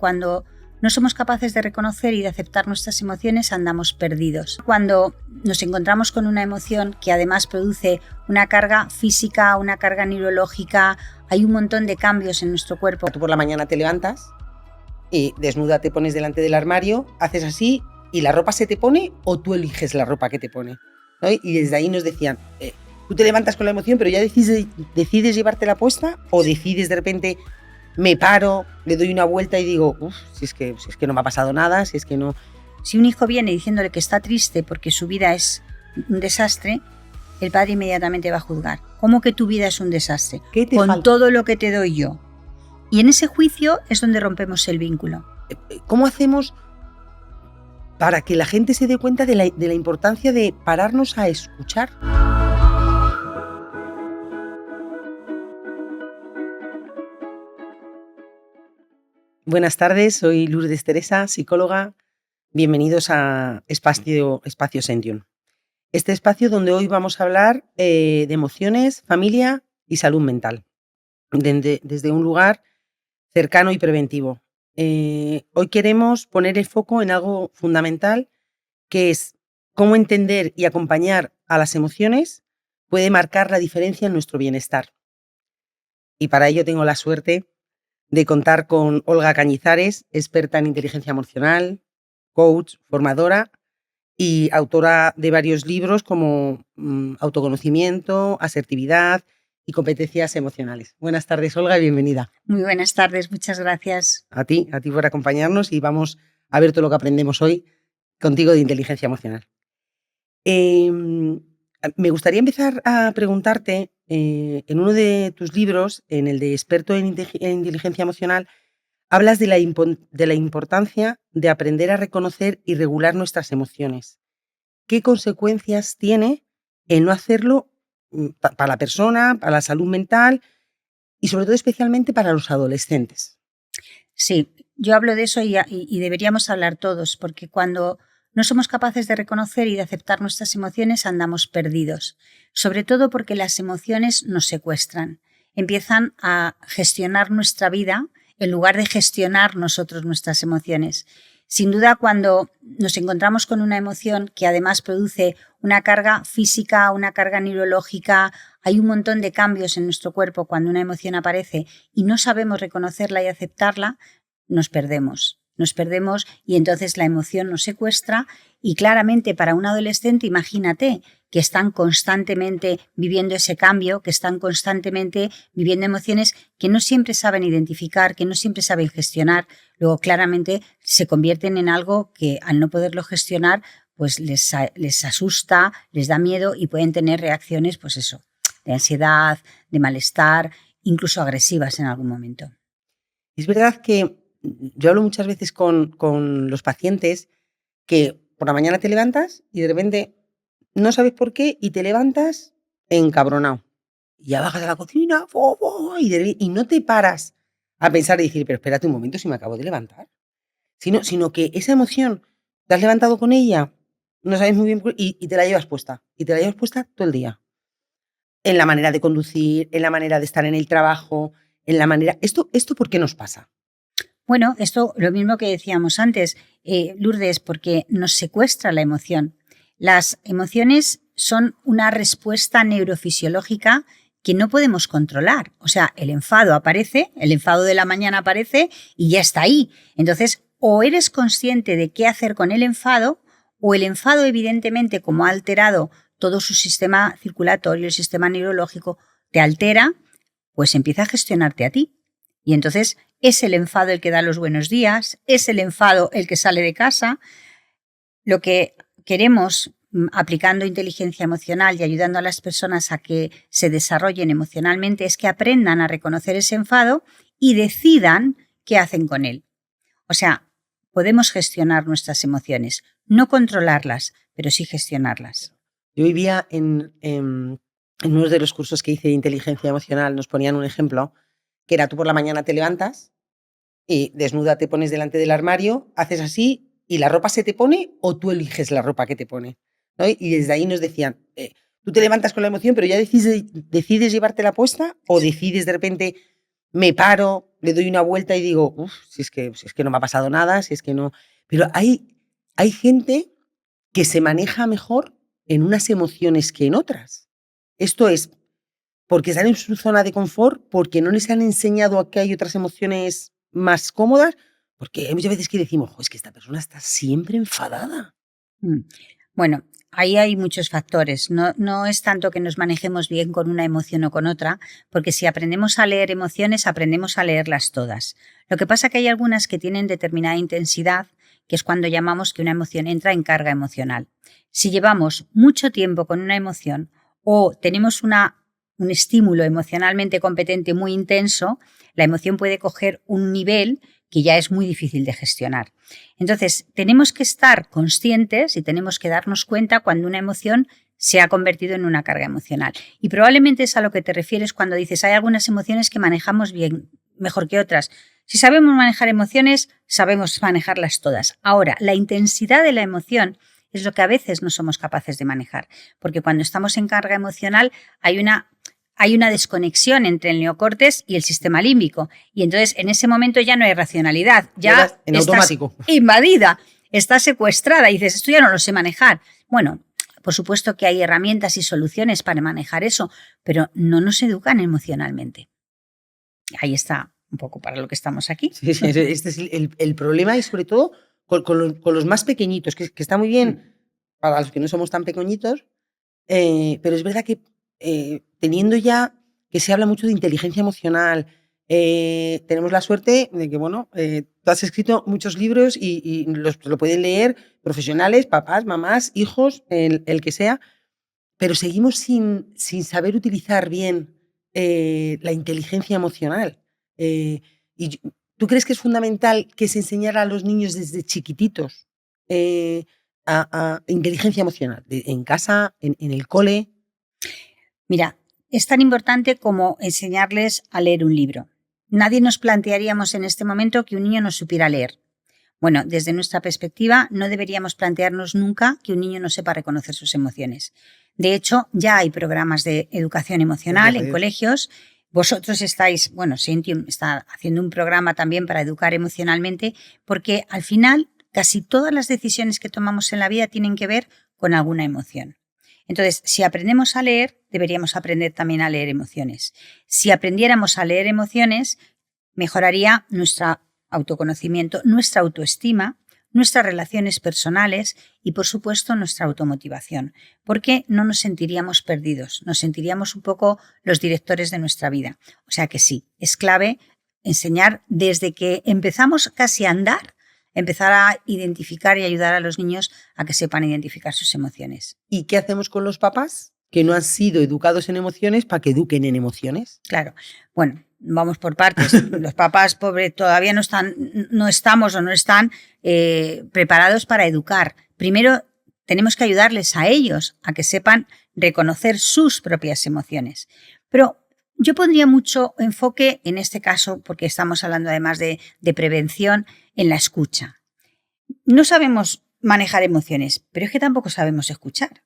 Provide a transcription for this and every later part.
cuando no somos capaces de reconocer y de aceptar nuestras emociones, andamos perdidos. Cuando nos encontramos con una emoción que además produce una carga física, una carga neurológica, hay un montón de cambios en nuestro cuerpo. Tú por la mañana te levantas y desnuda te pones delante del armario, haces así y la ropa se te pone o tú eliges la ropa que te pone, ¿no? Y desde ahí nos decían, tú te levantas con la emoción pero ya decides llevártela puesta o decides de repente, me paro, le doy una vuelta y digo, si es que no me ha pasado nada, si es que no... Si un hijo viene diciéndole que está triste porque su vida es un desastre, el padre inmediatamente va a juzgar. ¿Cómo que tu vida es un desastre? ¿Qué te Con falta? todo lo que te doy yo. Y en ese juicio es donde rompemos el vínculo. ¿Cómo hacemos para que la gente se dé cuenta de la importancia de pararnos a escuchar? Buenas tardes, soy Lourdes Teresa, psicóloga. Bienvenidos a Espacio Sentium. Este espacio donde hoy vamos a hablar de emociones, familia y salud mental, desde un lugar cercano y preventivo. Hoy queremos poner el foco en algo fundamental, que es cómo entender y acompañar a las emociones puede marcar la diferencia en nuestro bienestar. Y para ello tengo la suerte de contar con Olga Cañizares, experta en inteligencia emocional, coach, formadora y autora de varios libros como Autoconocimiento, Asertividad y Competencias Emocionales. Buenas tardes, Olga, y bienvenida. Muy buenas tardes, muchas gracias. A ti por acompañarnos y vamos a ver todo lo que aprendemos hoy contigo de inteligencia emocional. Me gustaría empezar a preguntarte, en uno de tus libros, en el de experto en inteligencia emocional, hablas de la importancia de aprender a reconocer y regular nuestras emociones. ¿Qué consecuencias tiene el no hacerlo para la persona, para la salud mental y sobre todo especialmente para los adolescentes? Sí, yo hablo de eso y deberíamos hablar todos, porque cuando no somos capaces de reconocer y de aceptar nuestras emociones, andamos perdidos. Sobre todo porque las emociones nos secuestran. Empiezan a gestionar nuestra vida en lugar de gestionar nosotros nuestras emociones. Sin duda, cuando nos encontramos con una emoción que además produce una carga física, una carga neurológica, hay un montón de cambios en nuestro cuerpo cuando una emoción aparece y no sabemos reconocerla y aceptarla, nos perdemos y entonces la emoción nos secuestra y claramente para un adolescente, imagínate que están constantemente viviendo ese cambio, que están constantemente viviendo emociones que no siempre saben identificar, que no siempre saben gestionar, luego claramente se convierten en algo que al no poderlo gestionar pues les asusta, les da miedo y pueden tener reacciones pues eso, de ansiedad, de malestar, incluso agresivas en algún momento. Es verdad que yo hablo muchas veces con los pacientes que por la mañana te levantas y de repente no sabes por qué y te levantas encabronado. Y ya bajas a la cocina y no te paras a pensar y decir, pero espérate un momento si me acabo de levantar. Sino que esa emoción, te has levantado con ella, no sabes muy bien y te la llevas puesta. Y te la llevas puesta todo el día. En la manera de conducir, en la manera de estar en el trabajo, en la manera... ¿Esto por qué nos pasa? Bueno, esto lo mismo que decíamos antes, Lourdes, porque nos secuestra la emoción. Las emociones son una respuesta neurofisiológica que no podemos controlar. O sea, el enfado aparece, el enfado de la mañana aparece y ya está ahí. Entonces, o eres consciente de qué hacer con el enfado, o el enfado, evidentemente, como ha alterado todo su sistema circulatorio, el sistema neurológico, te altera, pues empieza a gestionarte a ti. Y entonces es el enfado el que da los buenos días, es el enfado el que sale de casa. Lo que queremos, aplicando inteligencia emocional y ayudando a las personas a que se desarrollen emocionalmente, es que aprendan a reconocer ese enfado y decidan qué hacen con él. O sea, podemos gestionar nuestras emociones, no controlarlas, pero sí gestionarlas. Yo vivía en uno de los cursos que hice de inteligencia emocional, nos ponían un ejemplo, que era tú por la mañana te levantas y desnuda te pones delante del armario, haces así y la ropa se te pone o tú eliges la ropa que te pone, ¿no? Y desde ahí nos decían, tú te levantas con la emoción pero ya decides llevártela puesta o decides de repente, me paro, le doy una vuelta y digo, uff, si es que no me ha pasado nada, si es que no. Pero hay gente que se maneja mejor en unas emociones que en otras. Esto es porque están en su zona de confort, porque no les han enseñado a que hay otras emociones más cómodas, porque hay muchas veces que decimos, es que esta persona está siempre enfadada. Bueno, ahí hay muchos factores. No es tanto que nos manejemos bien con una emoción o con otra, porque si aprendemos a leer emociones, aprendemos a leerlas todas. Lo que pasa es que hay algunas que tienen determinada intensidad, que es cuando llamamos que una emoción entra en carga emocional. Si llevamos mucho tiempo con una emoción o tenemos un estímulo emocionalmente competente muy intenso, la emoción puede coger un nivel que ya es muy difícil de gestionar. Entonces, tenemos que estar conscientes y tenemos que darnos cuenta cuando una emoción se ha convertido en una carga emocional. Y probablemente es a lo que te refieres cuando dices, hay algunas emociones que manejamos bien, mejor que otras. Si sabemos manejar emociones, sabemos manejarlas todas. Ahora, la intensidad de la emoción es lo que a veces no somos capaces de manejar, porque cuando estamos en carga emocional hay una desconexión entre el neocortes y el sistema límbico. Y entonces en ese momento ya no hay racionalidad, ya En estás automático. invadida, estás secuestrada y dices, esto ya no lo sé manejar. Bueno, por supuesto que hay herramientas y soluciones para manejar eso, pero no nos educan emocionalmente. Ahí está un poco para lo que estamos aquí. Sí, este es el problema y sobre todo con los más pequeñitos, que está muy bien para los que no somos tan pequeñitos, pero es verdad que teniendo ya que se habla mucho de inteligencia emocional, tenemos la suerte de que, bueno, tú has escrito muchos libros y lo pueden leer profesionales, papás, mamás, hijos, el que sea, pero seguimos sin saber utilizar bien la inteligencia emocional. ¿Tú crees que es fundamental que se enseñara a los niños desde chiquititos a inteligencia emocional? En casa, en el cole. Mira, es tan importante como enseñarles a leer un libro. Nadie nos plantearíamos en este momento que un niño no supiera leer. Bueno, desde nuestra perspectiva, no deberíamos plantearnos nunca que un niño no sepa reconocer sus emociones. De hecho, ya hay programas de educación emocional en colegios. Vosotros estáis, bueno, Sentium está haciendo un programa también para educar emocionalmente, porque al final casi todas las decisiones que tomamos en la vida tienen que ver con alguna emoción. Entonces, si aprendemos a leer, deberíamos aprender también a leer emociones. Si aprendiéramos a leer emociones, mejoraría nuestro autoconocimiento, nuestra autoestima, nuestras relaciones personales y, por supuesto, nuestra automotivación, porque no nos sentiríamos perdidos, nos sentiríamos un poco los directores de nuestra vida. O sea que sí, es clave enseñar desde que empezamos casi a andar, empezar a identificar y ayudar a los niños a que sepan identificar sus emociones. ¿Y qué hacemos con los papás que no han sido educados en emociones para que eduquen en emociones? Claro, bueno, vamos por partes. Los papás, pobres, todavía no estamos preparados para educar. Primero, tenemos que ayudarles a ellos a que sepan reconocer sus propias emociones. Pero yo pondría mucho enfoque en este caso, porque estamos hablando además de prevención, en la escucha. No sabemos manejar emociones, pero es que tampoco sabemos escuchar.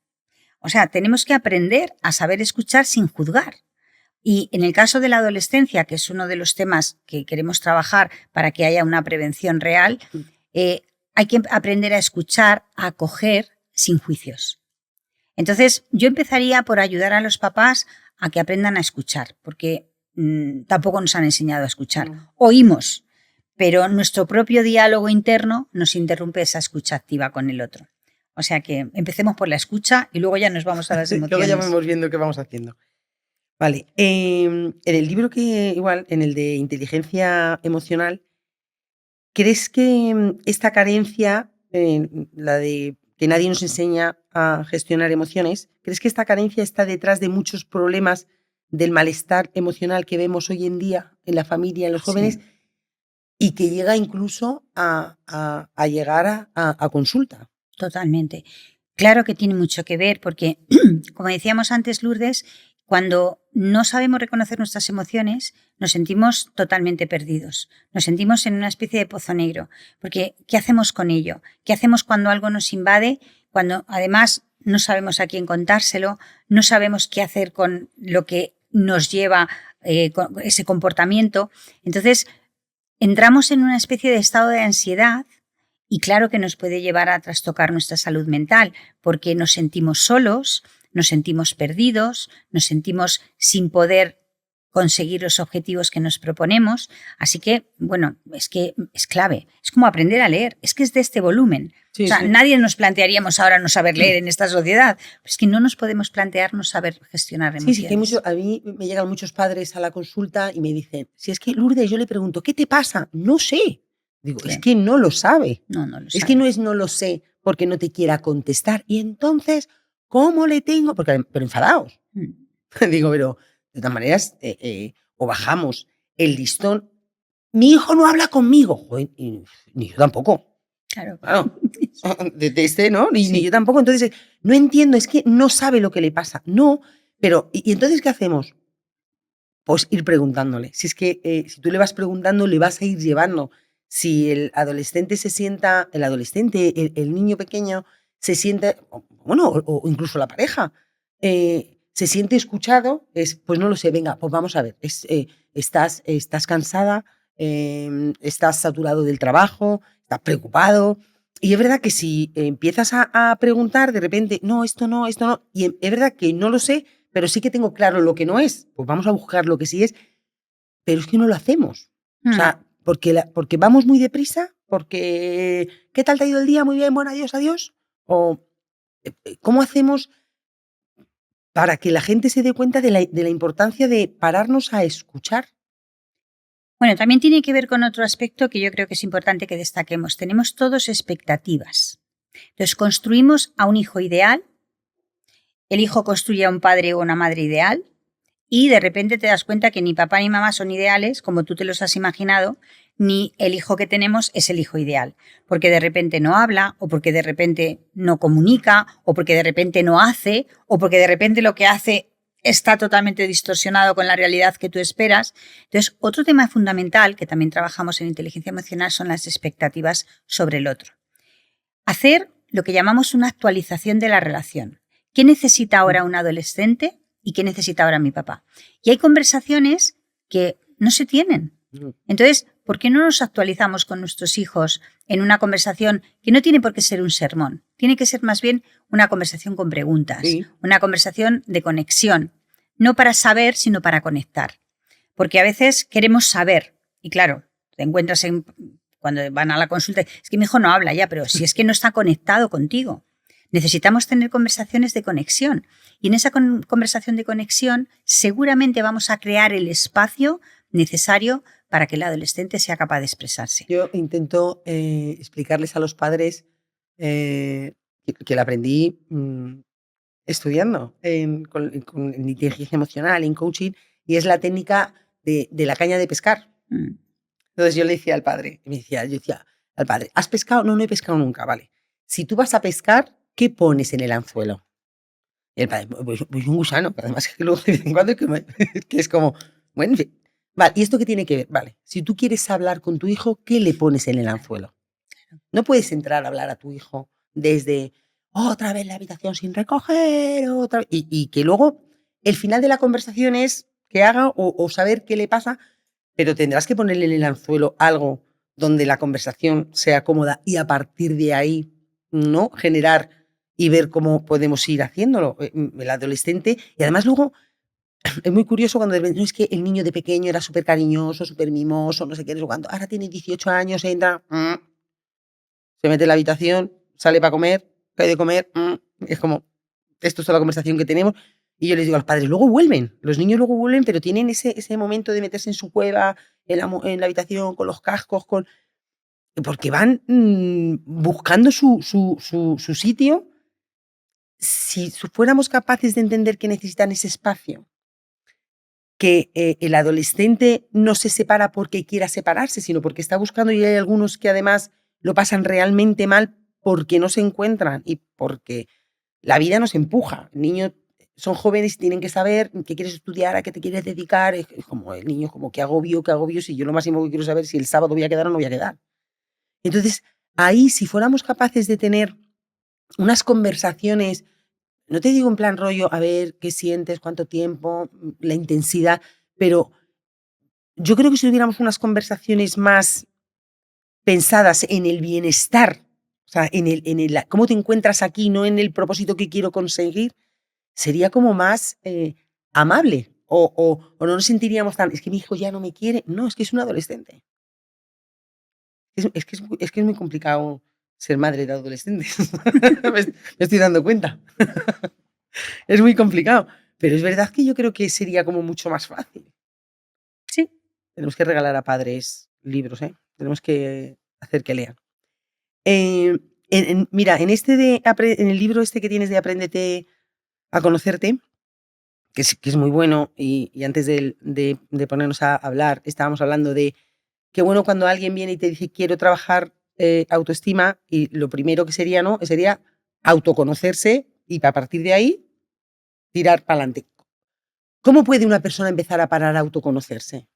O sea, tenemos que aprender a saber escuchar sin juzgar. Y en el caso de la adolescencia, que es uno de los temas que queremos trabajar para que haya una prevención real, hay que aprender a escuchar, a acoger sin juicios. Entonces, yo empezaría por ayudar a los papás a que aprendan a escuchar, porque tampoco nos han enseñado a escuchar. Oímos, pero nuestro propio diálogo interno nos interrumpe esa escucha activa con el otro. O sea que empecemos por la escucha y luego ya nos vamos a las emociones. Luego ya vamos viendo qué vamos haciendo. Vale, en el libro en el de inteligencia emocional, ¿crees que esta carencia, la de que nadie nos enseña a gestionar emociones, crees que esta carencia está detrás de muchos problemas del malestar emocional que vemos hoy en día en la familia, en los jóvenes, sí, y que llega incluso a llegar a consulta? Totalmente. Claro que tiene mucho que ver porque, como decíamos antes, Lourdes, cuando no sabemos reconocer nuestras emociones, nos sentimos totalmente perdidos. Nos sentimos en una especie de pozo negro. Porque, ¿qué hacemos con ello? ¿Qué hacemos cuando algo nos invade? Cuando además no sabemos a quién contárselo, no sabemos qué hacer con lo que nos lleva ese comportamiento. Entonces, entramos en una especie de estado de ansiedad y claro que nos puede llevar a trastocar nuestra salud mental porque nos sentimos solos, nos sentimos perdidos, nos sentimos sin poder conseguir los objetivos que nos proponemos. Así que, bueno, es que es clave. Es como aprender a leer. Es que es de este volumen. Sí, o sea, sí. nadie nos plantearíamos ahora no saber leer en esta sociedad. Pero es que no nos podemos plantear no saber gestionar emociones. Sí, sí, que hay mucho, a mí me llegan muchos padres a la consulta y me dicen, si es que Lourdes, yo le pregunto, ¿qué te pasa? No sé. Digo, Sí. es que no lo sabe. No lo es sabe. que no lo sé porque no te quiera contestar. Y entonces, ¿cómo le tengo? Pero enfadados. Digo, pero de todas maneras, o bajamos el listón. Mi hijo no habla conmigo. Joder, ni yo tampoco. Claro. De ¿no? Ni Sí. yo tampoco. Entonces, no entiendo, es que no sabe lo que le pasa. No, pero ¿y entonces qué hacemos? Pues ir preguntándole. Si es que si tú le vas preguntando, le vas a ir llevando. Si el adolescente se sienta, el niño pequeño se siente, bueno, o incluso la pareja, se siente escuchado, pues no lo sé, venga, pues vamos a ver, estás cansada, estás saturado del trabajo, estás preocupado. Y es verdad que si empiezas a preguntar, de repente, no, y es verdad que no lo sé, pero sí que tengo claro lo que no es, pues vamos a buscar lo que sí es, pero es que no lo hacemos. O sea, porque vamos muy deprisa, porque ¿qué tal te ha ido el día? Muy bien, bueno, adiós, adiós. O ¿cómo hacemos para que la gente se dé cuenta de la importancia de pararnos a escuchar? Bueno, también tiene que ver con otro aspecto que yo creo que es importante que destaquemos. Tenemos todos expectativas. Entonces, construimos a un hijo ideal, el hijo construye a un padre o una madre ideal, y de repente te das cuenta que ni papá ni mamá son ideales, como tú te los has imaginado, ni el hijo que tenemos es el hijo ideal, porque de repente no habla, o porque de repente no comunica, o porque de repente no hace, o porque de repente lo que hace está totalmente distorsionado con la realidad que tú esperas. Entonces, otro tema fundamental que también trabajamos en inteligencia emocional son las expectativas sobre el otro. Hacer lo que llamamos una actualización de la relación. ¿Qué necesita ahora un adolescente y qué necesita ahora mi papá? Y hay conversaciones que no se tienen. Entonces, ¿por qué no nos actualizamos con nuestros hijos en una conversación que no tiene por qué ser un sermón? Tiene que ser más bien una conversación con preguntas, Sí. una conversación de conexión, no para saber, sino para conectar. Porque a veces queremos saber y claro, te encuentras cuando van a la consulta, es que mi hijo no habla ya, pero si es que no está conectado contigo. Necesitamos tener conversaciones de conexión y en esa conversación de conexión seguramente vamos a crear el espacio necesario para que el adolescente sea capaz de expresarse. Yo intento explicarles a los padres que la aprendí estudiando con inteligencia emocional, en coaching, y es la técnica de la caña de pescar. Entonces yo le decía al padre, yo decía al padre, ¿has pescado? No, no he pescado nunca, vale. Si tú vas a pescar, ¿qué pones en el anzuelo? Y el padre, pues un gusano, que además que luego de vez en cuando que es como, bueno, en fin. Vale, ¿y esto qué tiene que ver? Vale, si tú quieres hablar con tu hijo, ¿qué le pones en el anzuelo? No puedes entrar a hablar a tu hijo desde otra vez la habitación sin recoger, otra vez, y que luego el final de la conversación es que haga o saber qué le pasa, pero tendrás que ponerle en el anzuelo algo donde la conversación sea cómoda y a partir de ahí, ¿no? Generar y ver cómo podemos ir haciéndolo. El adolescente, y además luego es muy curioso cuando no es que el niño de pequeño era súper cariñoso, súper mimoso, no sé qué, no sé cuánto. Ahora tiene 18 años, entra, se mete en la habitación, sale para comer, cae de comer, es como, esto es toda la conversación que tenemos. Y yo les digo a los padres, luego vuelven, los niños luego vuelven, pero tienen ese momento de meterse en su cueva, en la habitación, con los cascos, porque van buscando su sitio. Si fuéramos capaces de entender que necesitan ese espacio, que el adolescente no se separa porque quiera separarse, sino porque está buscando, y hay algunos que además lo pasan realmente mal porque no se encuentran y porque la vida nos empuja. El niño, son jóvenes y tienen que saber qué quieres estudiar, a qué te quieres dedicar. Es como el niño, como qué agobio, si yo lo máximo que quiero saber es si el sábado voy a quedar o no voy a quedar. Entonces, ahí, si fuéramos capaces de tener unas conversaciones, no te digo en plan rollo, a ver qué sientes, cuánto tiempo, la intensidad, pero yo creo que si tuviéramos unas conversaciones más pensadas en el bienestar, o sea, cómo te encuentras aquí, no en el propósito que quiero conseguir, sería como más amable. O no nos sentiríamos tan, es que mi hijo ya no me quiere. No, es que es un adolescente. Es que es muy complicado ser madre de adolescentes. Me estoy dando cuenta. Es muy complicado. Pero es verdad que yo creo que sería como mucho más fácil. Sí. Tenemos que regalar a padres libros, ¿eh? Tenemos que hacer que lean. Mira, en el libro este que tienes de Apréndete a conocerte, que es muy bueno, y antes de ponernos a hablar, estábamos hablando de qué bueno cuando alguien viene y te dice quiero trabajar autoestima, y lo primero que sería, ¿no? Sería autoconocerse y a partir de ahí tirar para adelante. ¿Cómo puede una persona empezar a parar a autoconocerse?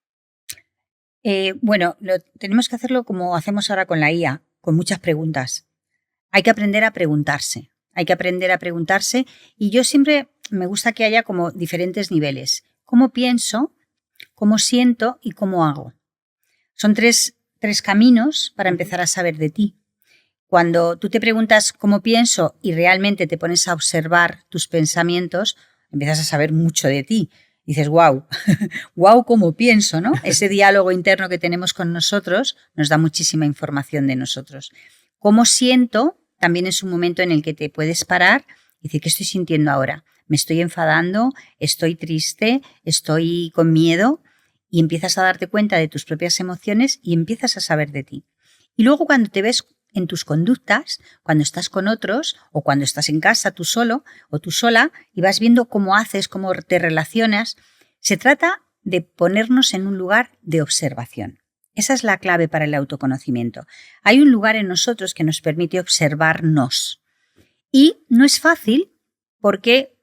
Bueno, tenemos que hacerlo como hacemos ahora con la IA, con muchas preguntas. Hay que aprender a preguntarse. Hay que aprender a preguntarse y yo siempre me gusta que haya como diferentes niveles. ¿Cómo pienso? ¿Cómo siento? ¿Y cómo hago? Son tres caminos para empezar a saber de ti. Cuando tú te preguntas cómo pienso y realmente te pones a observar tus pensamientos, empiezas a saber mucho de ti. Dices, wow, wow, cómo pienso, ¿no? Ese diálogo interno que tenemos con nosotros nos da muchísima información de nosotros. Cómo siento también es un momento en el que te puedes parar y decir, ¿qué estoy sintiendo ahora? ¿Me estoy enfadando? ¿Estoy triste? ¿Estoy con miedo? Y empiezas a darte cuenta de tus propias emociones y empiezas a saber de ti. Y luego cuando te ves en tus conductas, cuando estás con otros o cuando estás en casa tú solo o tú sola y vas viendo cómo haces, cómo te relacionas, se trata de ponernos en un lugar de observación. Esa es la clave para el autoconocimiento. Hay un lugar en nosotros que nos permite observarnos. Y no es fácil porque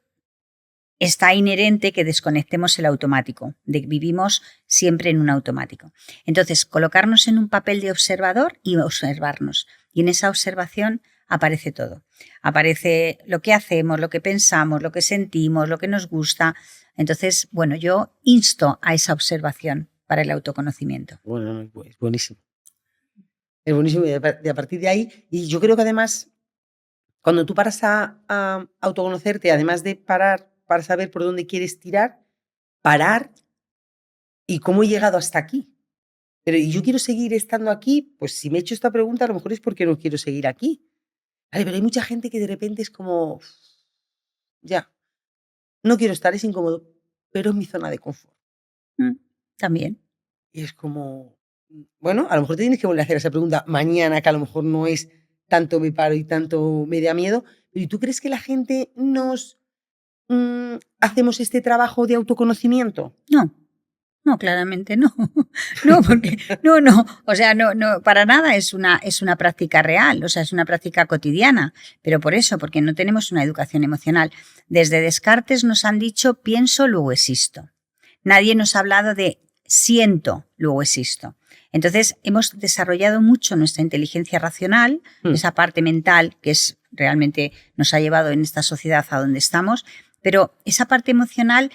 está inherente que desconectemos el automático, vivimos siempre en un automático. Entonces, colocarnos en un papel de observador y observarnos. Y en esa observación aparece todo. Aparece lo que hacemos, lo que pensamos, lo que sentimos, lo que nos gusta. Entonces, bueno, yo insto a esa observación para el autoconocimiento. Bueno, es buenísimo. Es buenísimo y a partir de ahí, y yo creo que además, cuando tú paras a autoconocerte, además de parar para saber por dónde quieres tirar, parar y cómo he llegado hasta aquí. Pero y yo quiero seguir estando aquí, pues si me he hecho esta pregunta, a lo mejor es porque no quiero seguir aquí. Vale, pero hay mucha gente que de repente es como, ya, no quiero estar, es incómodo, pero es mi zona de confort. También. Y es como, bueno, a lo mejor te tienes que volver a hacer esa pregunta mañana, que a lo mejor no es tanto me paro y tanto me da miedo. Pero ¿y tú crees que la gente nos hacemos este trabajo de autoconocimiento? No. No, claramente no. No, porque no. O sea, no, para nada es una práctica real, o sea, es una práctica cotidiana. Pero por eso, porque no tenemos una educación emocional. Desde Descartes nos han dicho pienso, luego existo. Nadie nos ha hablado de siento, luego existo. Entonces, hemos desarrollado mucho nuestra inteligencia racional, esa parte mental que es realmente nos ha llevado en esta sociedad a donde estamos, pero esa parte emocional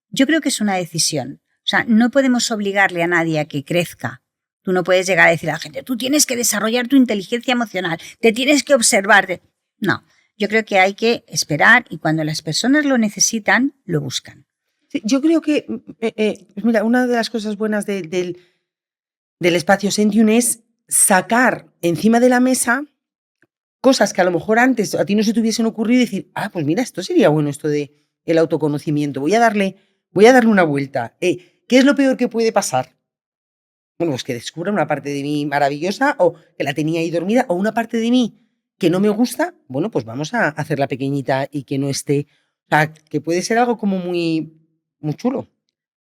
yo creo que es una decisión. O sea, no podemos obligarle a nadie a que crezca. Tú no puedes llegar a decir a la gente, tú tienes que desarrollar tu inteligencia emocional, te tienes que observar. No, yo creo que hay que esperar y cuando las personas lo necesitan, lo buscan. Sí, yo creo que, pues mira, una de las cosas buenas del espacio Sentium es sacar encima de la mesa cosas que a lo mejor antes a ti no se te hubiesen ocurrido y decir, pues mira, esto sería bueno, esto de el autoconocimiento, voy a darle una vuelta. ¿Qué es lo peor que puede pasar? Bueno, pues que descubra una parte de mí maravillosa o que la tenía ahí dormida o una parte de mí que no me gusta. Bueno, pues vamos a hacerla pequeñita y que no esté. O sea, que puede ser algo como muy, muy chulo.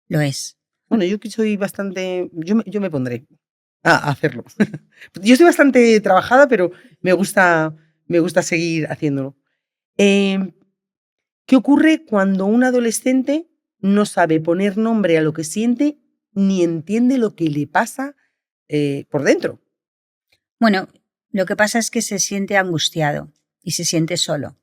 Lo es. Bueno, yo que soy bastante. Yo me pondré a hacerlo. Yo estoy bastante trabajada, pero me gusta seguir haciéndolo. ¿Qué ocurre cuando un adolescente no sabe poner nombre a lo que siente ni entiende lo que le pasa por dentro? Bueno, lo que pasa es que se siente angustiado y se siente solo,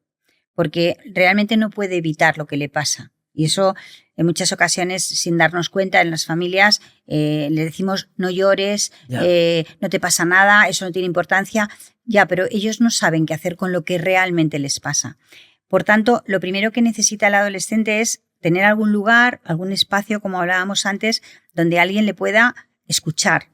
porque realmente no puede evitar lo que le pasa Y eso en muchas ocasiones, sin darnos cuenta, en las familias le decimos no llores, no te pasa nada, eso no tiene importancia. Ya, pero ellos no saben qué hacer con lo que realmente les pasa. Por tanto, lo primero que necesita el adolescente es tener algún lugar, algún espacio, como hablábamos antes, donde alguien le pueda escuchar,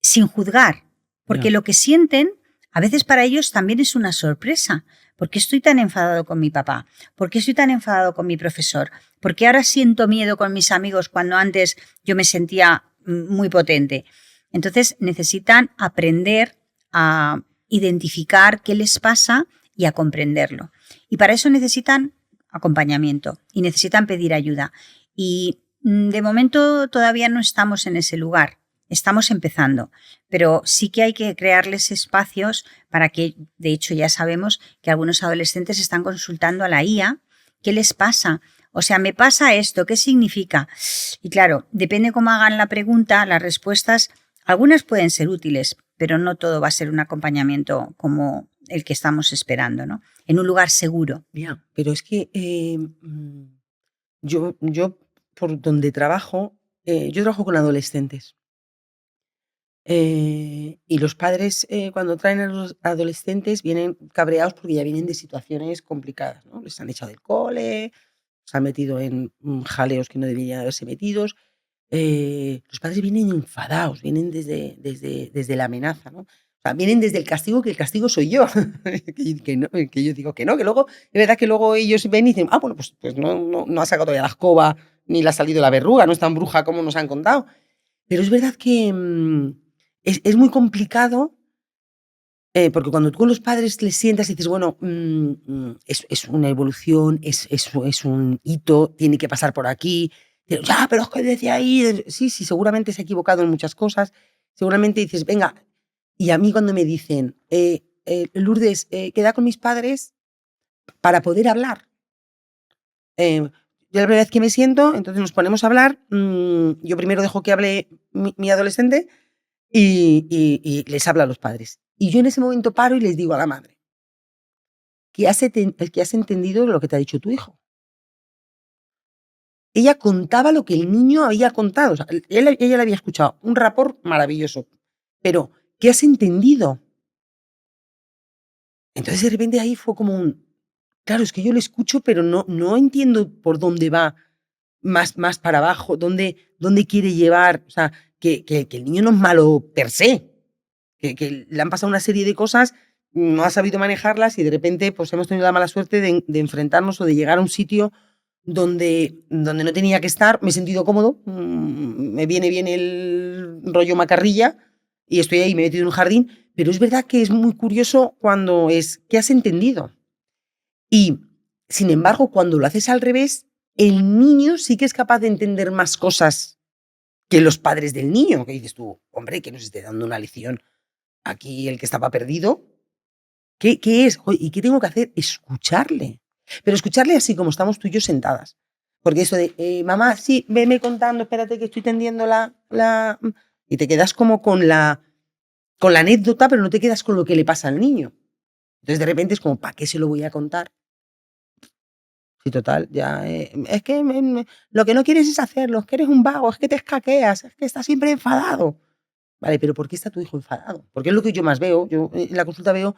sin juzgar, porque lo que sienten a veces para ellos también es una sorpresa. ¿Por qué estoy tan enfadado con mi papá? ¿Por qué estoy tan enfadado con mi profesor? ¿Por qué ahora siento miedo con mis amigos cuando antes yo me sentía muy potente? Entonces necesitan aprender a identificar qué les pasa y a comprenderlo. Y para eso necesitan acompañamiento y necesitan pedir ayuda. Y de momento todavía no estamos en ese lugar. Estamos empezando, pero sí que hay que crearles espacios para que, de hecho ya sabemos que algunos adolescentes están consultando a la IA, ¿qué les pasa? O sea, me pasa esto, ¿qué significa? Y claro, depende cómo hagan la pregunta, las respuestas, algunas pueden ser útiles, pero no todo va a ser un acompañamiento como el que estamos esperando, ¿no? En un lugar seguro. Ya, pero es que yo por donde trabajo, yo trabajo con adolescentes. Y los padres, cuando traen a los adolescentes, vienen cabreados porque ya vienen de situaciones complicadas, ¿no? Les han echado del cole, se han metido en jaleos que no deberían haberse metidos. Los padres vienen enfadados, vienen desde la amenaza, ¿no? O sea, vienen desde el castigo, que el castigo soy yo. que yo digo que no, que luego, es verdad que luego ellos ven y dicen, bueno, pues no ha sacado todavía la escoba, ni le ha salido la verruga, no es tan bruja como nos han contado. Pero es verdad que es muy complicado, porque cuando tú con los padres les sientas y dices, bueno, es una evolución, es un hito, tiene que pasar por aquí. Ya, pero es que desde ahí, sí, seguramente se ha equivocado en muchas cosas. Seguramente dices, venga, y a mí cuando me dicen, Lourdes, queda con mis padres para poder hablar. Yo la primera vez que me siento, entonces nos ponemos a hablar. Yo primero dejo que hable mi adolescente y les habla a los padres. Y yo en ese momento paro y les digo a la madre, que has entendido lo que te ha dicho tu hijo. Ella contaba lo que el niño había contado. O sea, ella le había escuchado un rapport maravilloso. Pero, ¿qué has entendido? Entonces de repente ahí fue como claro, es que yo le escucho, pero no entiendo por dónde va más para abajo, dónde quiere llevar. O sea, que el niño no es malo per se. Que le han pasado una serie de cosas, no ha sabido manejarlas y de repente pues hemos tenido la mala suerte de enfrentarnos o de llegar a un sitio donde no tenía que estar. Me he sentido cómodo, me viene bien el rollo macarrilla y estoy ahí, me he metido en un jardín, pero es verdad que es muy curioso cuando ¿qué has entendido? Y, sin embargo, cuando lo haces al revés, el niño sí que es capaz de entender más cosas que los padres del niño, que dices tú, hombre, que nos esté dando una lección aquí el que estaba perdido. ¿Qué es? ¿Y qué tengo que hacer? Escucharle. Pero escucharle así como estamos tú y yo sentadas. Porque eso de, mamá, sí, veme contando, espérate que estoy tendiendo y te quedas como con la anécdota, pero no te quedas con lo que le pasa al niño. Entonces de repente es como, ¿para qué se lo voy a contar? Sí, total, ya. Es que lo que no quieres es hacerlo, es que eres un vago, es que te escaqueas, es que estás siempre enfadado. Vale, pero ¿por qué está tu hijo enfadado? Porque es lo que yo más veo. Yo en la consulta veo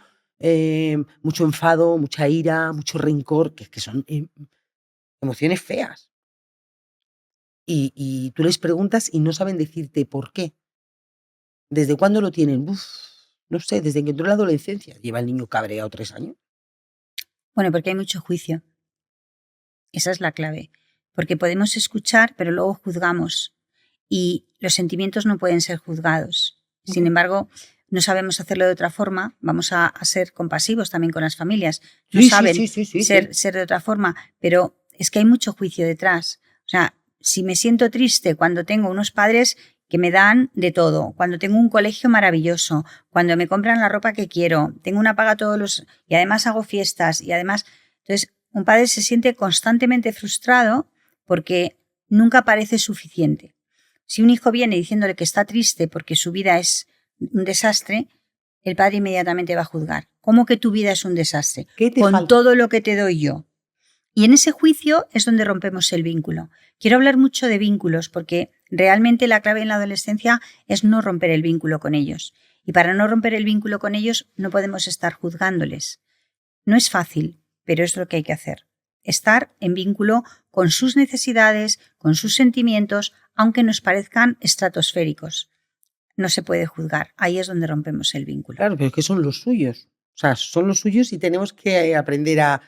mucho enfado, mucha ira, mucho rencor, que son emociones feas. Y tú les preguntas y no saben decirte por qué. ¿Desde cuándo lo tienen? No sé, desde que entró la adolescencia. ¿Lleva el niño cabreado 3 años? Bueno, porque hay mucho juicio. Esa es la clave. Porque podemos escuchar, pero luego juzgamos. Y los sentimientos no pueden ser juzgados. Sin embargo, no sabemos hacerlo de otra forma. Vamos a ser compasivos también con las familias. No saben ser de otra forma, pero es que hay mucho juicio detrás. O sea, si me siento triste cuando tengo unos padres que me dan de todo, cuando tengo un colegio maravilloso, cuando me compran la ropa que quiero, tengo una paga y además hago fiestas y además, entonces un padre se siente constantemente frustrado porque nunca parece suficiente. Si un hijo viene diciéndole que está triste porque su vida es un desastre, el padre inmediatamente va a juzgar. ¿Cómo que tu vida es un desastre? ¿Qué te Con falta? todo lo que te doy yo. Y en ese juicio es donde rompemos el vínculo. Quiero hablar mucho de vínculos porque realmente la clave en la adolescencia es no romper el vínculo con ellos. Y para no romper el vínculo con ellos no podemos estar juzgándoles. No es fácil, pero es lo que hay que hacer. Estar en vínculo con sus necesidades, con sus sentimientos, aunque nos parezcan estratosféricos. No se puede juzgar. Ahí es donde rompemos el vínculo. Claro, pero es que son los suyos. O sea, son los suyos y tenemos que aprender a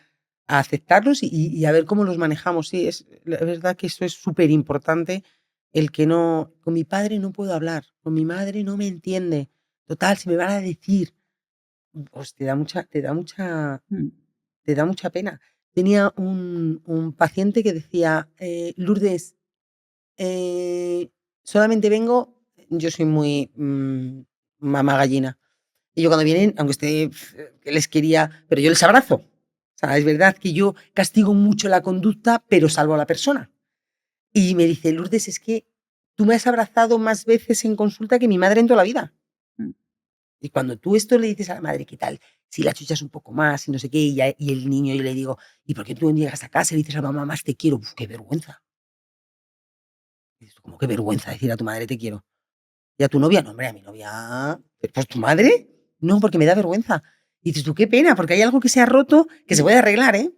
aceptarlos y a ver cómo los manejamos. Sí, es la verdad que eso es súper importante. El que no, con mi padre no puedo hablar, con mi madre no me entiende. Total, si me van a decir, pues Mm. te da mucha pena. Tenía un paciente que decía, Lourdes, eh, solamente vengo, yo soy muy mamá gallina. Y yo cuando vienen, aunque esté, que les quería, pero yo les abrazo. O sea, es verdad que yo castigo mucho la conducta, pero salvo a la persona. Y me dice, Lourdes, es que tú me has abrazado más veces en consulta que mi madre en toda la vida. Mm. Y cuando tú esto le dices a la madre, ¿qué tal? Si la chuchas un poco más y no sé qué, y el niño, yo le digo, ¿y por qué tú llegas a casa y le dices a la mamá, más te quiero? Uf, qué vergüenza. Y dices, ¿cómo qué vergüenza decir a tu madre te quiero? ¿Y a tu novia? No, hombre, a mi novia. Pues tu madre, no, porque me da vergüenza. Y dices tú, qué pena, porque hay algo que se ha roto que se puede arreglar, ¿eh?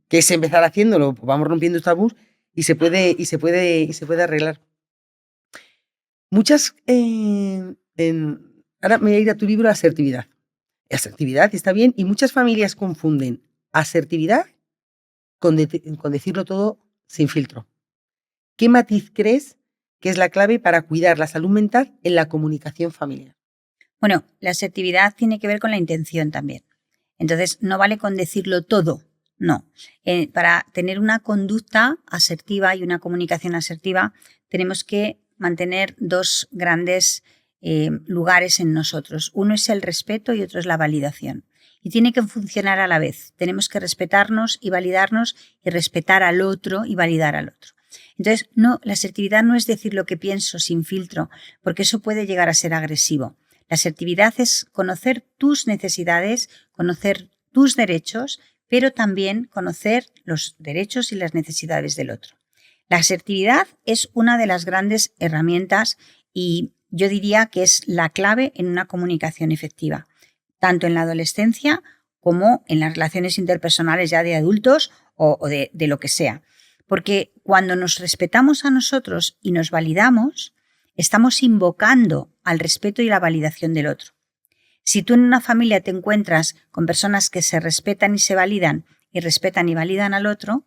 Que es empezar haciéndolo, vamos rompiendo tabús y se puede arreglar. Muchas, ahora me voy a ir a tu libro, Asertividad. Asertividad está bien, y muchas familias confunden asertividad con decirlo todo sin filtro. ¿Qué matiz crees que es la clave para cuidar la salud mental en la comunicación familiar? Bueno, la asertividad tiene que ver con la intención también. Entonces, no vale con decirlo todo, no. Para tener una conducta asertiva y una comunicación asertiva, tenemos que mantener dos grandes lugares en nosotros. Uno es el respeto y otro es la validación. Y tiene que funcionar a la vez. Tenemos que respetarnos y validarnos y respetar al otro y validar al otro. Entonces, no, la asertividad no es decir lo que pienso sin filtro, porque eso puede llegar a ser agresivo. La asertividad es conocer tus necesidades, conocer tus derechos, pero también conocer los derechos y las necesidades del otro. La asertividad es una de las grandes herramientas y yo diría que es la clave en una comunicación efectiva, tanto en la adolescencia como en las relaciones interpersonales ya de adultos o de lo que sea. Porque cuando nos respetamos a nosotros y nos validamos, estamos invocando al respeto y la validación del otro. Si tú en una familia te encuentras con personas que se respetan y se validan y respetan y validan al otro,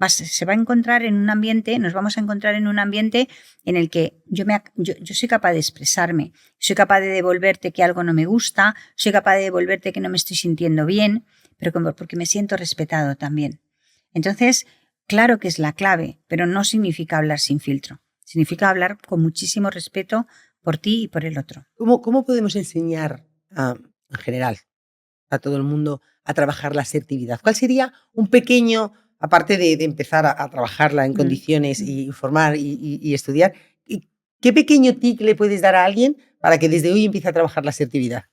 se va a encontrar en un ambiente, nos vamos a encontrar en un ambiente en el que yo soy capaz de expresarme, soy capaz de devolverte que algo no me gusta, soy capaz de devolverte que no me estoy sintiendo bien, pero porque me siento respetado también. Entonces, claro que es la clave, pero no significa hablar sin filtro. Significa hablar con muchísimo respeto por ti y por el otro. ¿Cómo podemos enseñar en general a todo el mundo a trabajar la asertividad? ¿Cuál sería un pequeño, aparte de empezar a trabajarla en condiciones y formar y estudiar, qué pequeño tic le puedes dar a alguien para que desde hoy empiece a trabajar la asertividad?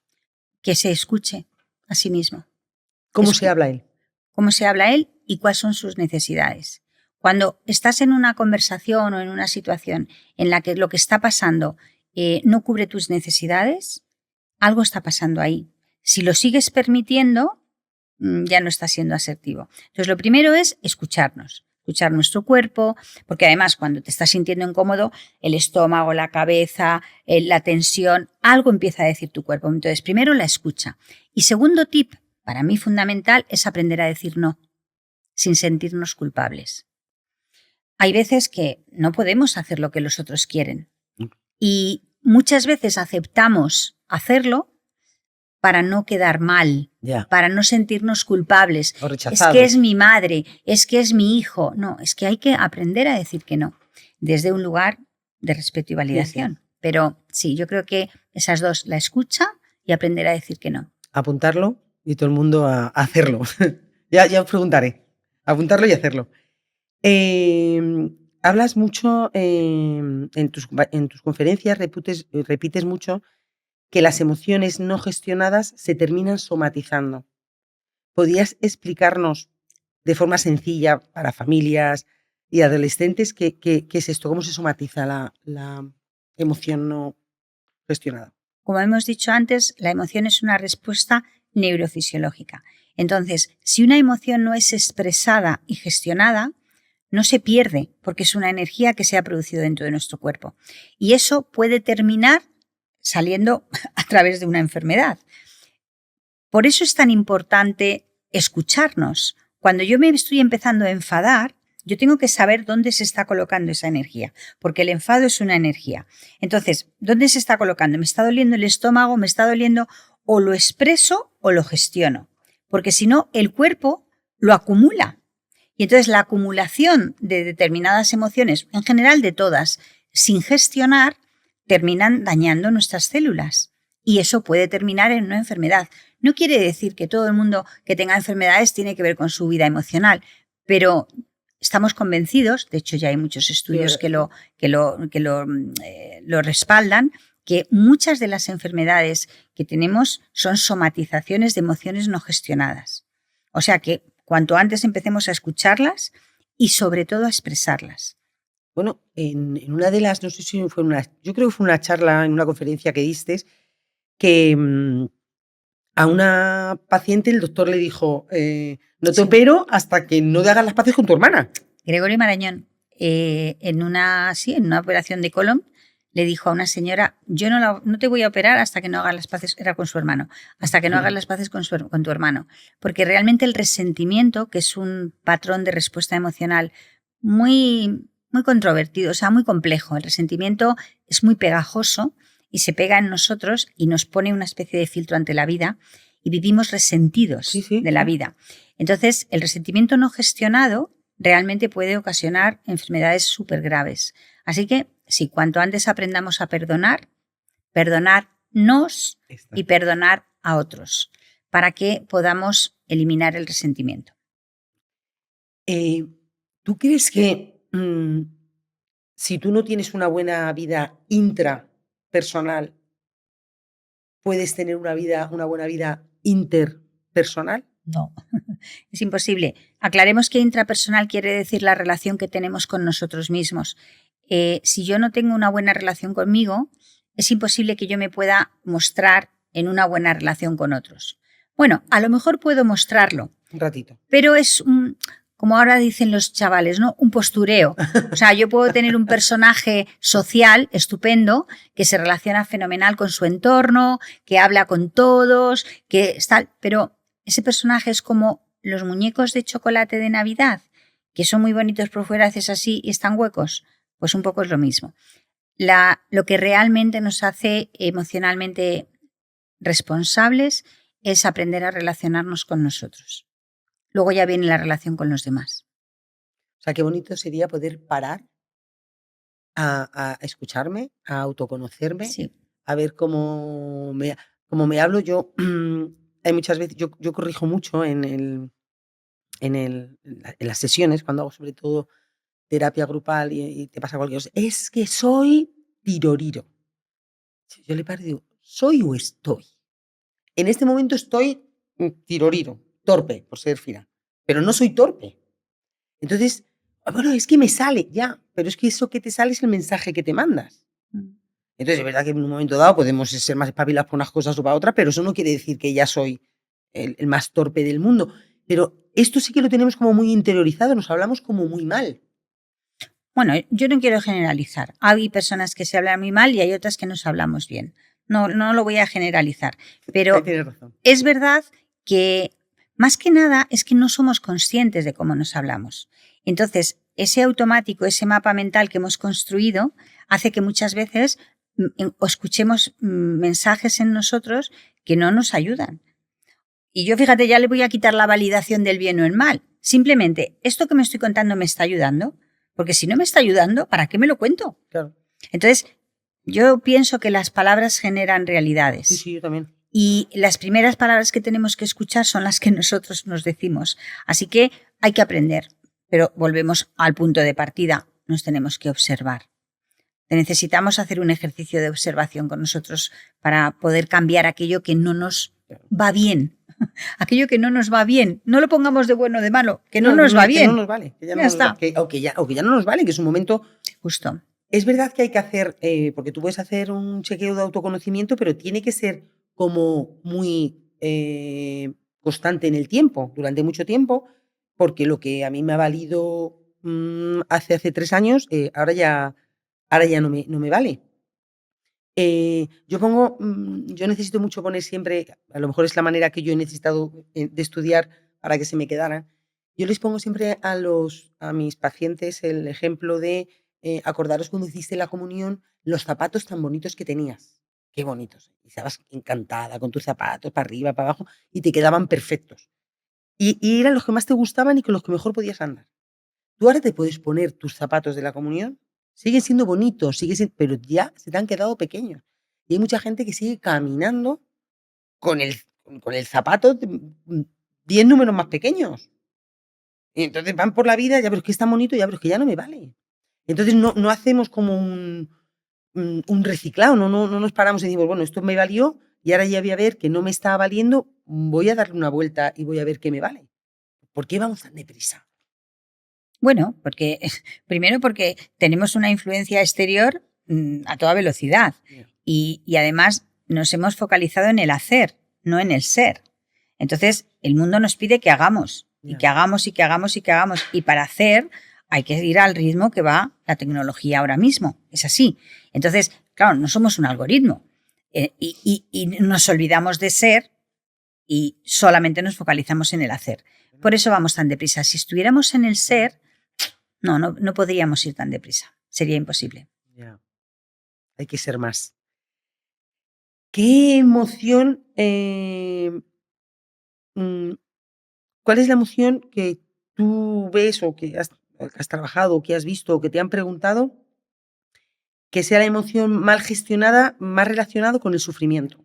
Que se escuche a sí mismo. ¿Cómo se habla él? Cómo se habla él y cuáles son sus necesidades. Cuando estás en una conversación o en una situación en la que lo que está pasando no cubre tus necesidades, algo está pasando ahí. Si lo sigues permitiendo, ya no está siendo asertivo. Entonces, lo primero es escucharnos, escuchar nuestro cuerpo, porque además cuando te estás sintiendo incómodo, el estómago, la cabeza, la tensión, algo empieza a decir tu cuerpo. Entonces, primero la escucha. Y segundo tip, para mí fundamental, es aprender a decir no, sin sentirnos culpables. Hay veces que no podemos hacer lo que los otros quieren y muchas veces aceptamos hacerlo para no quedar mal, para no sentirnos culpables. Es que es mi madre, es que es mi hijo. No, es que hay que aprender a decir que no, desde un lugar de respeto y validación. Sí. Pero sí, yo creo que esas dos, la escucha y aprender a decir que no. Apuntarlo y todo el mundo a hacerlo. ya os preguntaré. Apuntarlo y hacerlo. Hablas mucho en tus conferencias, repites mucho que las emociones no gestionadas se terminan somatizando. ¿Podrías explicarnos de forma sencilla para familias y adolescentes, ¿qué es esto? ¿Cómo se somatiza la emoción no gestionada? Como hemos dicho antes, la emoción es una respuesta neurofisiológica. Entonces, si una emoción no es expresada y gestionada, no se pierde porque es una energía que se ha producido dentro de nuestro cuerpo. Y eso puede terminar saliendo a través de una enfermedad. Por eso es tan importante escucharnos. Cuando yo me estoy empezando a enfadar, yo tengo que saber dónde se está colocando esa energía, porque el enfado es una energía. Entonces, ¿dónde se está colocando? ¿Me está doliendo el estómago? ¿Me está doliendo? O lo expreso o lo gestiono, porque si no, el cuerpo lo acumula. Y entonces la acumulación de determinadas emociones, en general de todas, sin gestionar, terminan dañando nuestras células. Y eso puede terminar en una enfermedad. No quiere decir que todo el mundo que tenga enfermedades tiene que ver con su vida emocional, pero estamos convencidos, de hecho ya hay muchos estudios que lo respaldan, que muchas de las enfermedades que tenemos son somatizaciones de emociones no gestionadas. O sea que cuanto antes empecemos a escucharlas y sobre todo a expresarlas. Bueno, en una de las, no sé si fue yo creo que fue una charla en una conferencia que diste, que a una paciente el doctor le dijo, no te opero hasta que no te hagas las paces con tu hermana. Gregorio Marañón, en una operación de colon, le dijo a una señora, yo no te voy a operar hasta que no hagas las paces, era con su hermano, hasta que no hagas las paces con tu hermano. Porque realmente el resentimiento, que es un patrón de respuesta emocional muy, muy controvertido, o sea, muy complejo, el resentimiento es muy pegajoso y se pega en nosotros y nos pone una especie de filtro ante la vida y vivimos resentidos de la vida. Entonces, el resentimiento no gestionado realmente puede ocasionar enfermedades súper graves. Así que, si cuanto antes aprendamos a perdonarnos y perdonar a otros, para que podamos eliminar el resentimiento. ¿Tú crees que si tú no tienes una buena vida intrapersonal, puedes tener una buena vida interpersonal? No, es imposible. Aclaremos que intrapersonal quiere decir la relación que tenemos con nosotros mismos. Si yo no tengo una buena relación conmigo, es imposible que yo me pueda mostrar en una buena relación con otros. Bueno, a lo mejor puedo mostrarlo. Un ratito. Pero es como ahora dicen los chavales, ¿no? Un postureo. O sea, yo puedo tener un personaje social estupendo que se relaciona fenomenal con su entorno, que habla con todos, que está, pero ese personaje es como los muñecos de chocolate de Navidad, que son muy bonitos por fuera, haces así y están huecos. Pues un poco es lo mismo. Lo que realmente nos hace emocionalmente responsables es aprender a relacionarnos con nosotros. Luego ya viene la relación con los demás. O sea, qué bonito sería poder parar a escucharme, a autoconocerme, sí. A ver cómo me hablo. Yo hay muchas veces, yo corrijo mucho en las sesiones, cuando hago sobre todo terapia grupal y te pasa cualquier cosa. Es que soy tiroriro. Yo le paro y digo, ¿soy o estoy? En este momento estoy tiroriro, torpe, por ser fina, pero no soy torpe. Entonces, bueno, es que me sale, ya, pero es que eso que te sale es el mensaje que te mandas. Entonces, es verdad que en un momento dado podemos ser más espabilados para unas cosas o para otras, pero eso no quiere decir que ya soy el más torpe del mundo. Pero esto sí que lo tenemos como muy interiorizado, nos hablamos como muy mal. Bueno, yo no quiero generalizar. Hay personas que se hablan muy mal y hay otras que nos hablamos bien. No lo voy a generalizar. Pero tienes razón. Es verdad que más que nada es que no somos conscientes de cómo nos hablamos. Entonces, ese automático, ese mapa mental que hemos construido, hace que muchas veces escuchemos mensajes en nosotros que no nos ayudan. Y yo, fíjate, ya le voy a quitar la validación del bien o el mal. Simplemente, ¿esto que me estoy contando me está ayudando? Porque si no me está ayudando, ¿para qué me lo cuento? Claro. Entonces, yo pienso que las palabras generan realidades. Sí, yo también. Y las primeras palabras que tenemos que escuchar son las que nosotros nos decimos. Así que hay que aprender. Pero volvemos al punto de partida. Nos tenemos que observar. Necesitamos hacer un ejercicio de observación con nosotros para poder cambiar aquello que no nos va bien. Aquello que no nos va bien, no lo pongamos de bueno o de malo, que no nos va bien. Que no nos vale, que ya está. O que ya no nos vale, que es un momento... Justo. Es verdad que hay que hacer, porque tú puedes hacer un chequeo de autoconocimiento, pero tiene que ser como muy constante en el tiempo, durante mucho tiempo, porque lo que a mí me ha valido hace 3 años, ahora ya no me vale. Yo necesito mucho poner siempre, a lo mejor es la manera que yo he necesitado de estudiar para que se me quedaran. Yo les pongo siempre a mis pacientes el ejemplo de acordaros cuando hiciste la comunión, los zapatos tan bonitos que tenías. Qué bonitos. Y estabas encantada con tus zapatos, para arriba, para abajo, y te quedaban perfectos. Y eran los que más te gustaban y con los que mejor podías andar. Tú ahora te puedes poner tus zapatos de la comunión, siguen siendo bonitos, pero ya se te han quedado pequeños. Y hay mucha gente que sigue caminando con el zapato 10 números más pequeños. Y entonces van por la vida, ya pero es que está bonito, ya pero es que ya no me vale. Entonces no hacemos como un reciclado, no nos paramos y decimos, bueno, esto me valió y ahora ya voy a ver que no me está valiendo, voy a darle una vuelta y voy a ver qué me vale. ¿Por qué vamos tan deprisa? Bueno, primero porque tenemos una influencia exterior a toda velocidad y además nos hemos focalizado en el hacer, no en el ser. Entonces, el mundo nos pide que hagamos y que hagamos y que hagamos y que hagamos. Y para hacer hay que ir al ritmo que va la tecnología ahora mismo. Es así. Entonces, claro, no somos un algoritmo y nos olvidamos de ser y solamente nos focalizamos en el hacer. Por eso vamos tan deprisa. Si estuviéramos en el ser, no podríamos ir tan deprisa. Sería imposible. Ya. Hay que ser más. ¿Qué emoción, cuál es la emoción que tú ves o que has trabajado o que has visto o que te han preguntado que sea la emoción mal gestionada, más relacionado con el sufrimiento?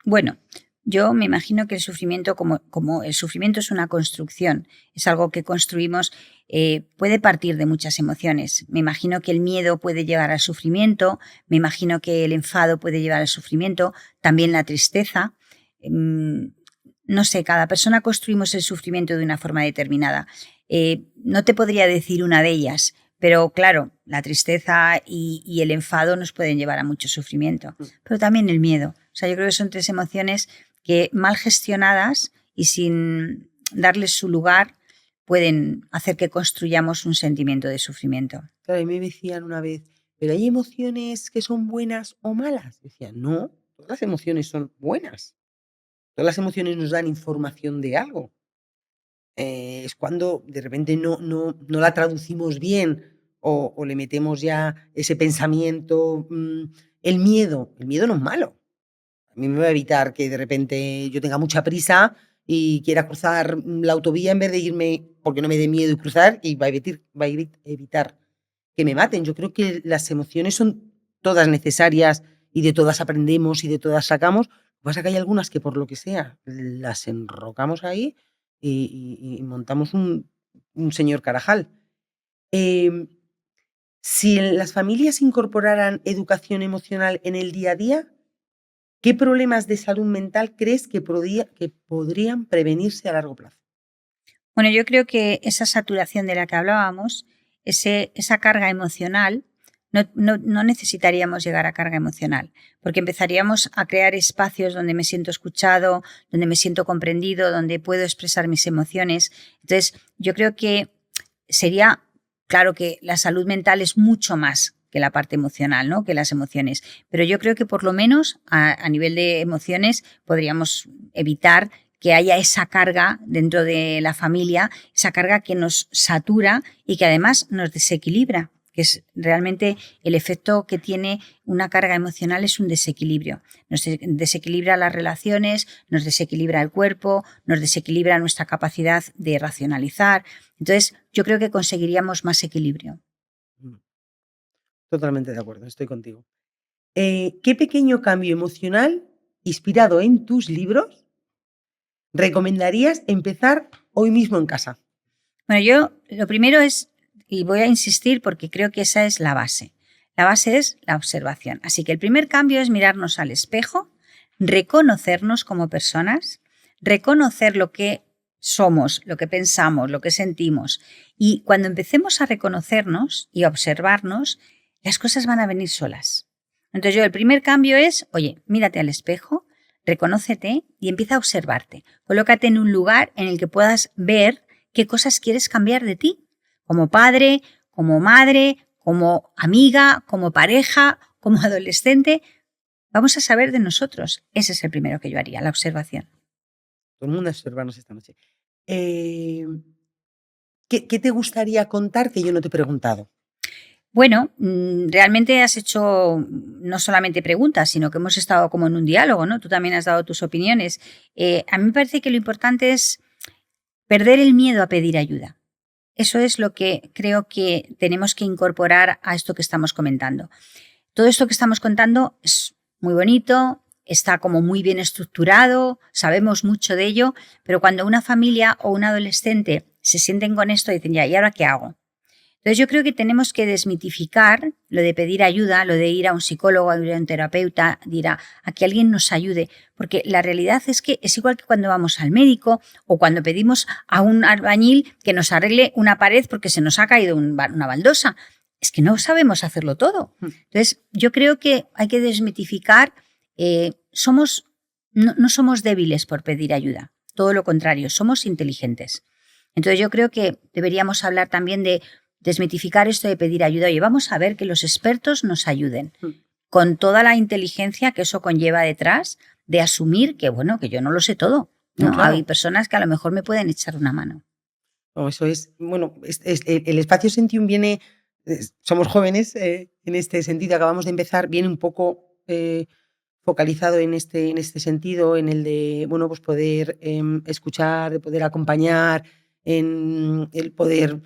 Bueno, yo me imagino que el sufrimiento, como el sufrimiento es una construcción, es algo que construimos, puede partir de muchas emociones. Me imagino que el miedo puede llevar al sufrimiento, me imagino que el enfado puede llevar al sufrimiento, también la tristeza. No sé, cada persona construimos el sufrimiento de una forma determinada. No te podría decir una de ellas, pero claro, la tristeza y el enfado nos pueden llevar a mucho sufrimiento, pero también el miedo. O sea, yo creo que son 3 emociones que mal gestionadas y sin darles su lugar pueden hacer que construyamos un sentimiento de sufrimiento. Claro, y me decían una vez, ¿pero hay emociones que son buenas o malas? Decía, no, todas las emociones son buenas. Todas las emociones nos dan información de algo. Es cuando de repente no la traducimos bien o le metemos ya ese pensamiento. El miedo no es malo. A mí me va a evitar que de repente yo tenga mucha prisa y quiera cruzar la autovía en vez de irme porque no me dé miedo y cruzar, y va a evitar que me maten. Yo creo que las emociones son todas necesarias y de todas aprendemos y de todas sacamos. Lo que pasa es que hay algunas que por lo que sea las enrocamos ahí y montamos un señor Carajal. Si las familias incorporaran educación emocional en el día a día, ¿qué problemas de salud mental crees que podrían prevenirse a largo plazo? Bueno, yo creo que esa saturación de la que hablábamos, esa carga emocional, no necesitaríamos llegar a carga emocional, porque empezaríamos a crear espacios donde me siento escuchado, donde me siento comprendido, donde puedo expresar mis emociones. Entonces, yo creo que sería, claro que la salud mental es mucho más que la parte emocional, ¿no? Que las emociones. Pero yo creo que por lo menos a nivel de emociones podríamos evitar que haya esa carga dentro de la familia, esa carga que nos satura y que además nos desequilibra, que es realmente el efecto que tiene una carga emocional, es un desequilibrio. Nos desequilibra las relaciones, nos desequilibra el cuerpo, nos desequilibra nuestra capacidad de racionalizar. Entonces, yo creo que conseguiríamos más equilibrio. Totalmente de acuerdo, estoy contigo. ¿Qué pequeño cambio emocional, inspirado en tus libros, recomendarías empezar hoy mismo en casa? Bueno, yo lo primero es, y voy a insistir porque creo que esa es la base. La base es la observación. Así que el primer cambio es mirarnos al espejo, reconocernos como personas, reconocer lo que somos, lo que pensamos, lo que sentimos. Y cuando empecemos a reconocernos y a observarnos, las cosas van a venir solas. Entonces el primer cambio es, oye, mírate al espejo, reconócete y empieza a observarte. Colócate en un lugar en el que puedas ver qué cosas quieres cambiar de ti, como padre, como madre, como amiga, como pareja, como adolescente. Vamos a saber de nosotros. Ese es el primero que yo haría, la observación. Todo el mundo a observarnos esta noche. ¿Qué te gustaría contar que yo no te he preguntado? Bueno, realmente has hecho no solamente preguntas, sino que hemos estado como en un diálogo, ¿no? Tú también has dado tus opiniones. A mí me parece que lo importante es perder el miedo a pedir ayuda. Eso es lo que creo que tenemos que incorporar a esto que estamos comentando. Todo esto que estamos contando es muy bonito, está como muy bien estructurado, sabemos mucho de ello, pero cuando una familia o un adolescente se sienten con esto, dicen, ya, ¿y ahora qué hago? Entonces yo creo que tenemos que desmitificar lo de pedir ayuda, lo de ir a un psicólogo, a ir a un terapeuta, de ir a que alguien nos ayude, porque la realidad es que es igual que cuando vamos al médico o cuando pedimos a un albañil que nos arregle una pared porque se nos ha caído una baldosa. Es que no sabemos hacerlo todo. Entonces yo creo que hay que desmitificar, no somos débiles por pedir ayuda, todo lo contrario, somos inteligentes. Entonces yo creo que deberíamos hablar también de desmitificar esto de pedir ayuda. Oye, vamos a ver que los expertos nos ayuden con toda la inteligencia que eso conlleva detrás de asumir que, bueno, que yo no lo sé todo. ¿No? Claro. Hay personas que a lo mejor me pueden echar una mano. No, eso es, bueno, el espacio Sentium viene, somos jóvenes en este sentido, acabamos de empezar, viene un poco focalizado en este sentido, en el de, bueno, pues poder escuchar, de poder acompañar, en el poder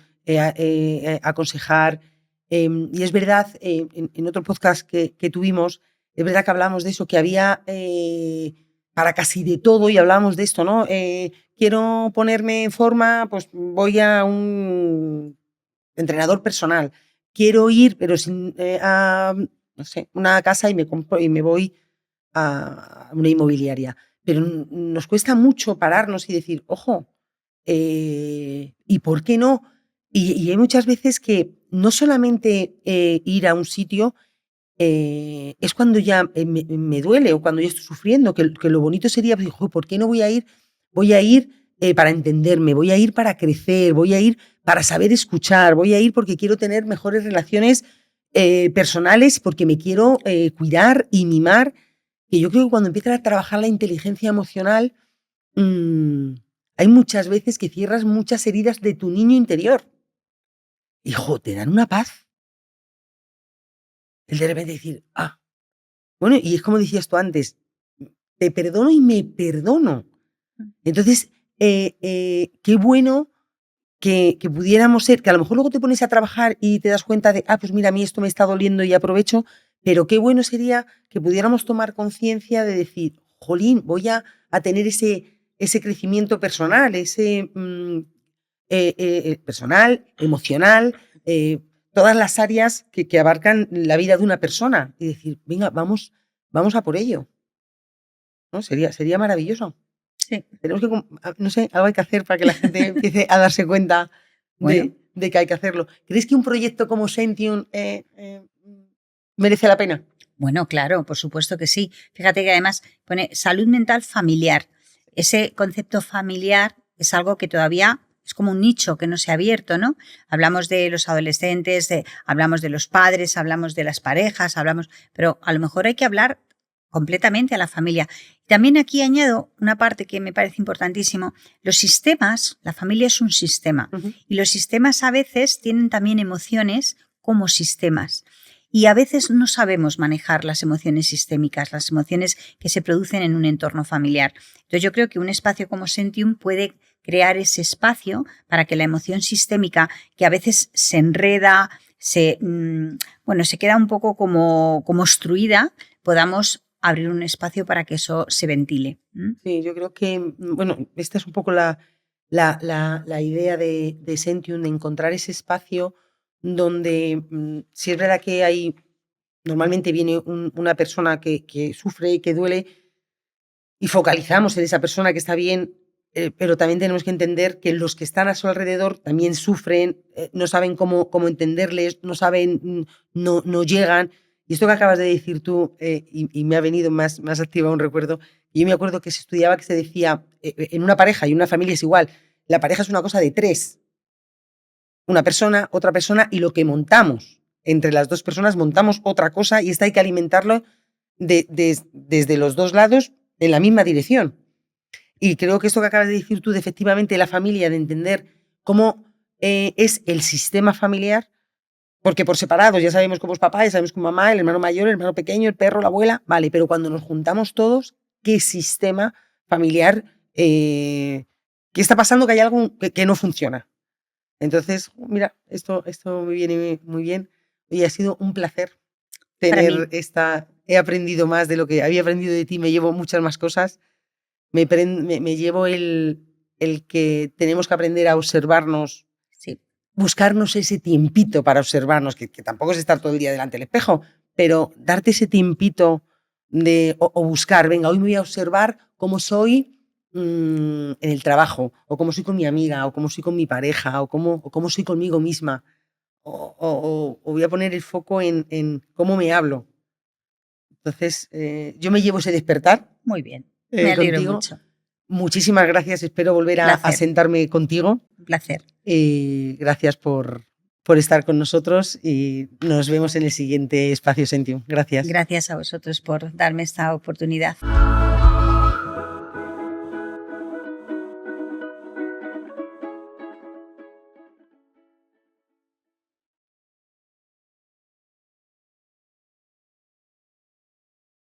aconsejar. Y es verdad, en otro podcast que tuvimos, es verdad que hablamos de eso, que había para casi de todo y hablábamos de esto, ¿no? Quiero ponerme en forma, pues voy a un entrenador personal. Quiero ir, pero sin a, no sé, una casa y me compro y me voy a una inmobiliaria. Pero nos cuesta mucho pararnos y decir, ojo, ¿y por qué no? Y hay muchas veces que no solamente ir a un sitio es cuando ya me duele o cuando yo estoy sufriendo, que lo bonito sería, pues, ¿por qué no voy a ir? Voy a ir para entenderme, voy a ir para crecer, voy a ir para saber escuchar, voy a ir porque quiero tener mejores relaciones personales, porque me quiero cuidar y mimar. Que yo creo que cuando empiezas a trabajar la inteligencia emocional, hay muchas veces que cierras muchas heridas de tu niño interior. Hijo, te dan una paz. El de repente decir, bueno, y es como decías tú antes, te perdono y me perdono. Entonces, qué bueno que pudiéramos ser, que a lo mejor luego te pones a trabajar y te das cuenta de, pues mira, a mí esto me está doliendo y aprovecho, pero qué bueno sería que pudiéramos tomar conciencia de decir, jolín, voy a tener ese crecimiento personal, ese personal, emocional, todas las áreas que abarcan la vida de una persona y decir, venga, vamos a por ello. ¿No? Sería maravilloso. Sí. Tenemos que, no sé, algo hay que hacer para que la gente empiece a darse cuenta de que hay que hacerlo. ¿Crees que un proyecto como Sentium merece la pena? Bueno, claro, por supuesto que sí. Fíjate que además pone salud mental familiar. Ese concepto familiar es algo que todavía es como un nicho que no se ha abierto, ¿no? Hablamos de los adolescentes, hablamos de los padres, hablamos de las parejas, pero a lo mejor hay que hablar completamente a la familia. También aquí añado una parte que me parece importantísimo. Los sistemas, la familia es un sistema y los sistemas a veces tienen también emociones como sistemas. Y a veces no sabemos manejar las emociones sistémicas, las emociones que se producen en un entorno familiar. Entonces yo creo que un espacio como Sentium puede crear ese espacio para que la emoción sistémica, que a veces se enreda, se queda un poco como obstruida, podamos abrir un espacio para que eso se ventile. Sí, yo creo que, bueno, esta es un poco la idea de Sentium, de encontrar ese espacio donde si es verdad que normalmente viene una persona que sufre y que duele, y focalizamos en esa persona que está bien, pero también tenemos que entender que los que están a su alrededor también sufren, no saben cómo entenderles, no saben, no llegan. Y esto que acabas de decir tú, y me ha venido más activa un recuerdo, yo me acuerdo que se estudiaba, que se decía, en una pareja y una familia es igual, la pareja es una cosa de tres, una persona, otra persona, y lo que montamos entre las dos personas, montamos otra cosa, y esta hay que alimentarlo desde los dos lados en la misma dirección. Y creo que esto que acabas de decir tú, de efectivamente la familia, de entender cómo es el sistema familiar, porque por separados ya sabemos cómo es papá, ya sabemos cómo es mamá, el hermano mayor, el hermano pequeño, el perro, la abuela, vale, pero cuando nos juntamos todos, ¿qué sistema familiar, qué está pasando, que hay algo que no funciona? Entonces, mira, esto me viene muy bien y ha sido un placer tener he aprendido más de lo que había aprendido de ti, me llevo muchas más cosas. Me llevo el que tenemos que aprender a observarnos, Sí. buscarnos ese tiempito para observarnos, que tampoco es estar todo el día delante del espejo, pero darte ese tiempito o buscar, venga, hoy me voy a observar cómo soy en el trabajo, o cómo soy con mi amiga, o cómo soy con mi pareja, o cómo soy conmigo misma, o voy a poner el foco en cómo me hablo. Entonces, yo me llevo ese despertar. Muy bien. Me alegro contigo. mucho. Muchísimas gracias. Espero volver a sentarme contigo. Un placer. Gracias por estar con nosotros y nos vemos en el siguiente Espacio Sentium. Gracias. Gracias a vosotros por darme esta oportunidad.